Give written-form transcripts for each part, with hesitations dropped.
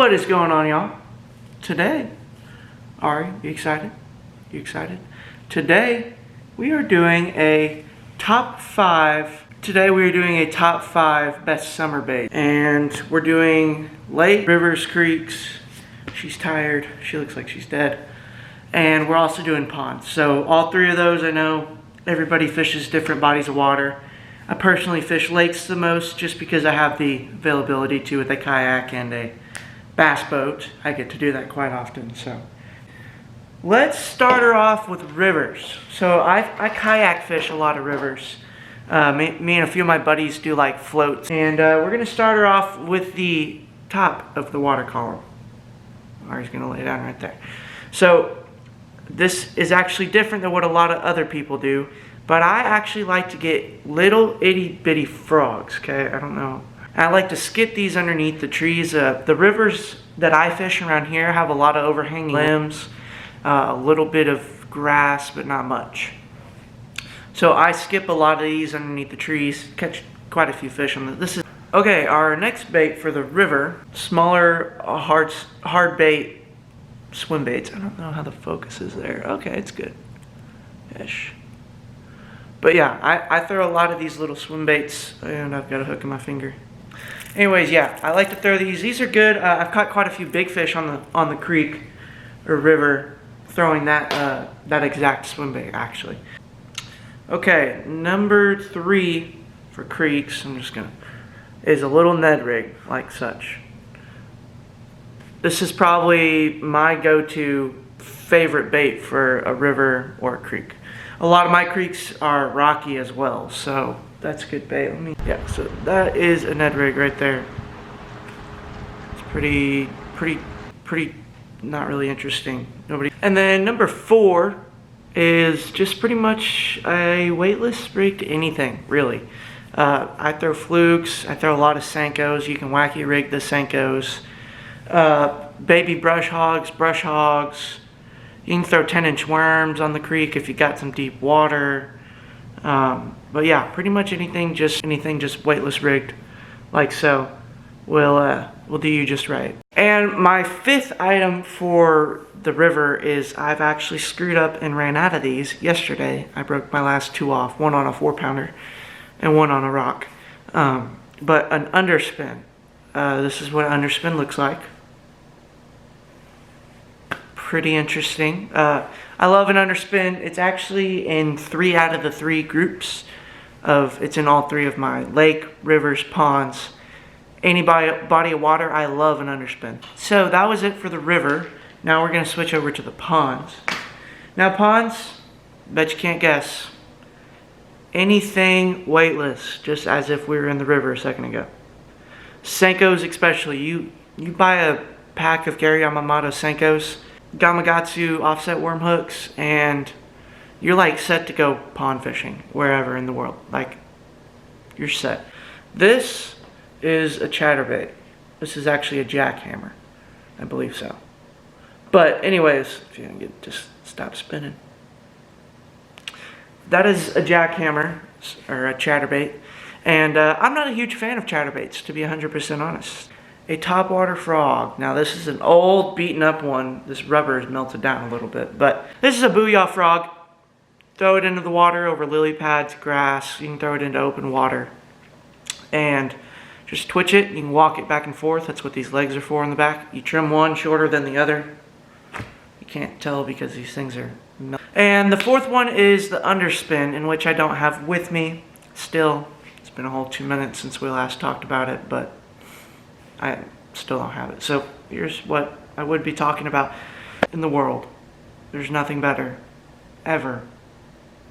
What is going on, y'all? Today, Ari, you excited? You excited? Today, we are doing a top 5. Today we are doing a top 5 best summer bait. And we're doing lake, rivers, creeks. She's tired. She looks like she's dead. And we're also doing ponds. So all 3 of those, I know everybody fishes different bodies of water. I personally fish lakes the most just because I have the availability to with a kayak and a bass boat. I get to do that quite often. So let's start her off with rivers. So I kayak fish a lot of rivers. Me and a few of my buddies do like floats. And we're going to start her off with the top of the water column. Ari's going to lay down right there. So this is actually different than what a lot of other people do. But I actually like to get little itty bitty frogs, okay? I don't know. I like to skip these underneath the trees. The rivers that I fish around here have a lot of overhanging limbs, a little bit of grass, but not much. So I skip a lot of these underneath the trees, catch quite a few fish on this. Okay, our next bait for the river, smaller, hard bait, swim baits. I don't know how the focus is there. Okay, it's good. Ish. But yeah, I throw a lot of these little swim baits, and I've got a hook in my finger. Anyways, yeah, I like to throw these. These are good. I've caught quite a few big fish on the creek or river throwing that exact swim bait, actually. Okay, number 3 for creeks, is a little Ned rig, like such. This is probably my go-to favorite bait for a river or a creek. A lot of my creeks are rocky as well, so that's a good bait. Yeah, so that is a Ned rig right there. It's pretty not really interesting. And then number 4 is just pretty much a weightless rig to anything, really. I throw flukes, I throw a lot of Senkos. You can wacky rig the Senkos. Baby brush hogs. You can throw 10-inch worms on the creek if you got some deep water. But yeah, pretty much anything just weightless rigged like so will do you just right. And my 5th item for the river is I've actually screwed up and ran out of these yesterday. I broke my last 2 off, one on a 4-pounder and one on a rock. But an underspin. This is what an underspin looks like. Pretty interesting. I love an underspin. It's actually in 3 out of the 3 groups. It's in all 3 of my lake, rivers, ponds. Any body of water, I love an underspin. So that was it for the river. Now we're going to switch over to the ponds. Now ponds, bet you can't guess. Anything weightless, just as if we were in the river a second ago. Senkos especially. You buy a pack of Gary Yamamoto Senkos, Gamakatsu offset worm hooks, and you're like set to go pond fishing wherever in the world. Like, you're set. This is a chatterbait. This is actually a jackhammer. I believe so. But anyways, if you can just stop spinning. That is a jackhammer, or a chatterbait. And I'm not a huge fan of chatterbaits, to be 100% honest. A topwater frog. Now this is an old beaten up one. This rubber is melted down a little bit. But this is a Booyah Frog. Throw it into the water over lily pads, grass. You can throw it into open water. And just twitch it. You can walk it back and forth. That's what these legs are for in the back. You trim one shorter than the other. You can't tell because these things are... And the 4th one is the underspin, in which I don't have with me. Still, it's been a whole 2 minutes since we last talked about it, but I still don't have it. So here's what I would be talking about in the world. There's nothing better, ever,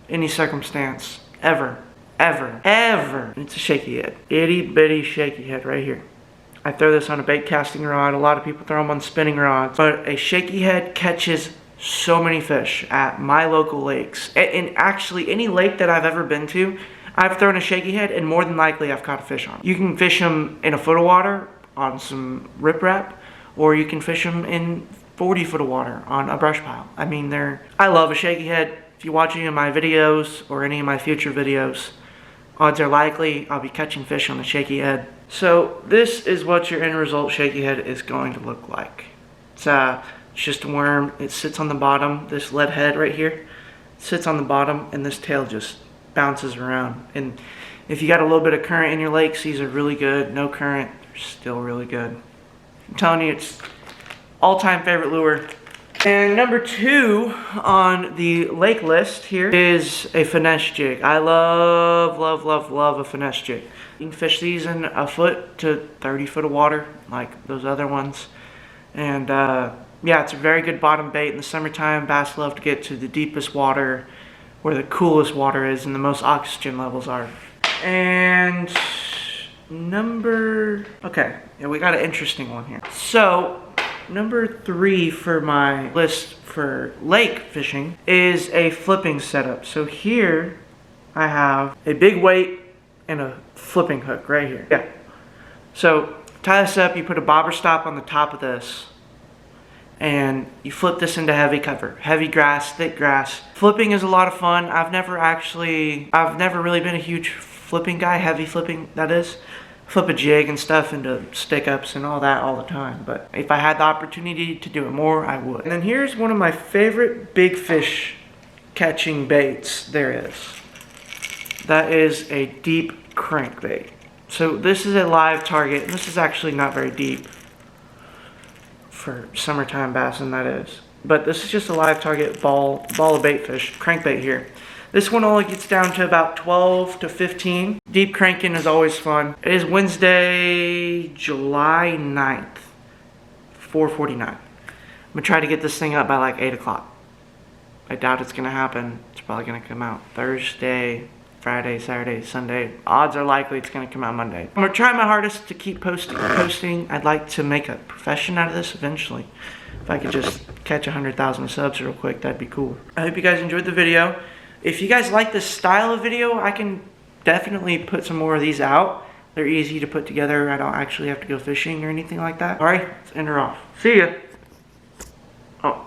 any circumstance, ever. It's a shaky head. Itty bitty shaky head right here. I throw this on a bait casting rod. A lot of people throw them on spinning rods. But a shaky head catches so many fish at my local lakes. And actually, any lake that I've ever been to, I've thrown a shaky head, and more than likely I've caught a fish on it. You can fish them in a foot of water on some riprap, or you can fish them in 40 foot of water on a brush pile. I mean, I love a shaky head. If you watch any of my videos or any of my future videos, odds are likely I'll be catching fish on a shaky head. So this is what your end result shaky head is going to look like. It's just a worm. It sits on the bottom. This lead head right here sits on the bottom, and this tail just bounces around. And if you got a little bit of current in your lakes, these are really good. No current, they're still really good. I'm telling you, it's all-time favorite lure. And number 2 on the lake list here is a finesse jig. I love a finesse jig. You can fish these in a foot to 30 foot of water, like those other ones. And yeah, it's a very good bottom bait in the summertime. Bass love to get to the deepest water, where the coolest water is and the most oxygen levels are. And okay, yeah, we got an interesting one here. So number 3 for my list for lake fishing is a flipping setup. So here I have a big weight and a flipping hook right here. Yeah. So tie this up, you put a bobber stop on the top of this, and you flip this into heavy cover. Heavy grass, thick grass. Flipping is a lot of fun. I've never really been a huge flipping guy, heavy flipping that is. Flip a jig and stuff into stick-ups and all that all the time. But if I had the opportunity to do it more, I would. And then here's one of my favorite big fish catching baits there is. That is a deep crankbait. So this is a live target, and this is actually not very deep for summertime bass, and that is. But this is just a live target ball of bait fish, crankbait here. This one only gets down to about 12 to 15. Deep cranking is always fun. It is Wednesday, July 9th, 4:49. I'm gonna try to get this thing up by like 8 o'clock. I doubt it's gonna happen. It's probably gonna come out Thursday, Friday, Saturday, Sunday. Odds are likely it's gonna come out Monday. I'm gonna try my hardest to keep posting. I'd like to make a profession out of this eventually. If I could just catch 100,000 subs real quick, that'd be cool. I hope you guys enjoyed the video. If you guys like this style of video, I can definitely put some more of these out. They're easy to put together. I don't actually have to go fishing or anything like that. All right, let's end her off. See ya. Oh.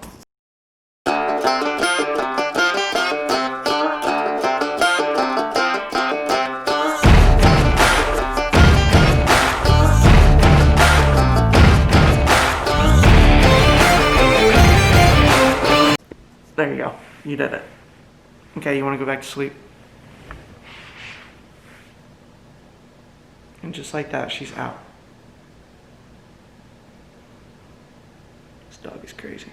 There you go. You did it. Okay, you want to go back to sleep? And just like that, she's out. This dog is crazy.